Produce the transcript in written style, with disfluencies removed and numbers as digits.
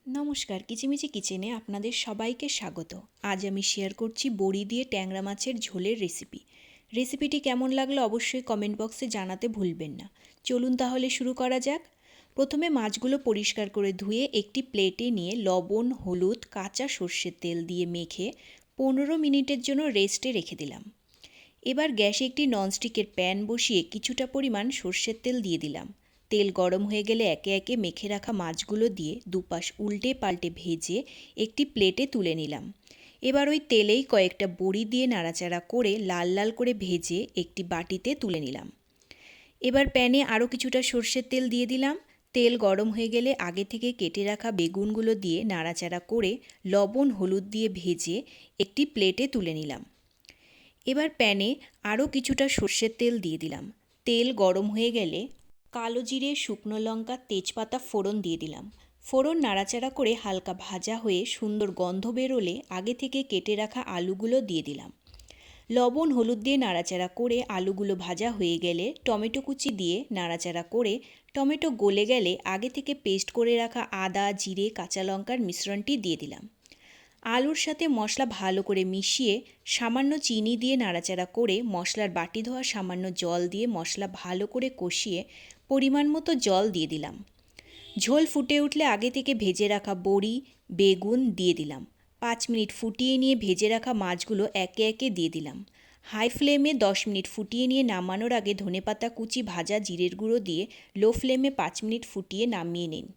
নমস্কার, কিচিমিচি কিচেনে আপনাদের সবাইকে স্বাগত। আজ আমি শেয়ার করছি বড়ি দিয়ে ট্যাংরা মাছের ঝোলের রেসিপিটি কেমন লাগলো অবশ্যই কমেন্ট বক্সে জানাতে ভুলবেন না। চলুন তাহলে শুরু করা যাক। প্রথমে মাছগুলো পরিষ্কার করে ধুয়ে একটি প্লেটে নিয়ে লবণ, হলুদ, কাঁচা সর্ষের তেল দিয়ে মেখে 15 মিনিটের জন্য রেস্টে রেখে দিলাম। এবার গ্যাসে একটি ননস্টিকের প্যান বসিয়ে কিছুটা পরিমাণ সর্ষের তেল দিয়ে দিলাম। তেল গরম হয়ে গেলে একে একে মেখে রাখা মাছগুলো দিয়ে দুপাশ উল্টে পাল্টে ভেজে একটি প্লেটে তুলে নিলাম। এবার ওই তেলেই কয়েকটা বড়ি দিয়ে নাড়াচাড়া করে লাল লাল করে ভেজে একটি বাটিতে তুলে নিলাম। এবার প্যানে আরও কিছুটা সর্ষের তেল দিয়ে দিলাম। তেল গরম হয়ে গেলে আগে থেকে কেটে রাখা বেগুনগুলো দিয়ে নাড়াচাড়া করে লবণ হলুদ দিয়ে ভেজে একটি প্লেটে তুলে নিলাম। এবার প্যানে আরও কিছুটা সর্ষের তেল দিয়ে দিলাম। তেল গরম হয়ে গেলে কালো জিরে, শুকনো লঙ্কা, তেজপাতা ফোড়ন দিয়ে দিলাম। ফোড়ন নাড়াচাড়া করে হালকা ভাজা হয়ে সুন্দর গন্ধ বেরোলে আগে থেকে কেটে রাখা আলুগুলো দিয়ে দিলাম। লবণ হলুদ দিয়ে নাড়াচাড়া করে আলুগুলো ভাজা হয়ে গেলে টমেটো কুচি দিয়ে নাড়াচাড়া করে টমেটো গলে গেলে আগে থেকে পেস্ট করে রাখা আদা, জিরে, কাঁচা লঙ্কার মিশ্রণটি দিয়ে দিলাম। আলুর সাথে মশলা ভালো করে মিশিয়ে সামান্য চিনি দিয়ে নাড়াচাড়া করে মশলার বাটি ধোয়া সামান্য জল দিয়ে মশলা ভালো করে কষিয়ে পরিমাণ মতো জল দিয়ে দিলাম। ঝোল ফুটে উঠলে আগে থেকে ভেজে রাখা বড়ি, বেগুন দিয়ে দিলাম। 5 মিনিট ফুটিয়ে নিয়ে ভেজে রাখা মাছগুলো একে একে দিয়ে দিলাম। হাই ফ্লেমে 10 মিনিট ফুটিয়ে নিয়ে নামানোর আগে ধনেপাতা কুচি, ভাজা জিরের গুঁড়ো দিয়ে লো ফ্লেমে 5 মিনিট ফুটিয়ে নামিয়ে নিন।